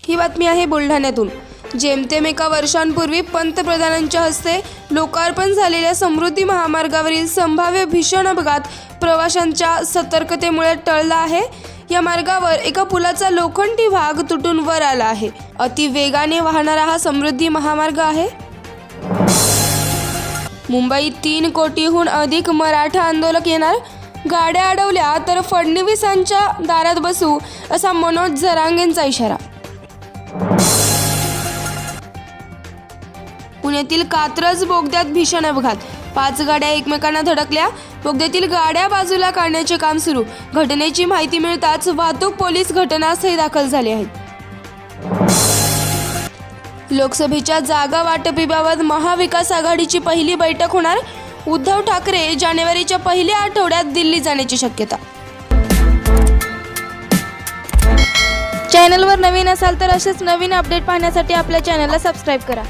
ही बातमी आहे बुलढाण्यातून। जेमतेम एका वर्षांपूर्वी पंतप्रधानांच्या हस्ते लोकार्पण झालेल्या समृद्धी महामार्गावरील संभाव्य भीषण अपघात प्रवाशांच्या सतर्कतेमुळे टळला आहे। या मार्गावर एका पुलाचा लोखंडी भाग तुटून वर आला आहे। अति वेगाने वाहणारा हा समृद्धी महामार्ग आहे। मुंबईत 3 कोटीहून अधिक मराठा आंदोलक येणार, गाड्या अडवल्या तर फडणवीसांच्या दारात बसू, असा मनोज जरांगेंचा इशारा। पुण्यातील कात्रज बोगद्यात भीषण अपघात, 5 गाड्या एकमेकांना धडकल्या, बोगद्यातील गाड्या बाजूला काढण्याचे काम सुरू। घटनेची माहिती मिळताच वाहतूक पोलीस घटनास्थळी दाखल झाले आहेत। लोकसभेच्या जागा वाटपीबाबत महाविकास आघाडीची पहिली बैठक होणार, उद्धव ठाकरे जानेवारीच्या पहिल्या आठवड्यात दिल्ली जाण्याची शक्यता। चॅनलवर नवीन असाल तर असेच नवीन अपडेट पाहण्यासाठी आपल्या चॅनलला सबस्क्राईब करा।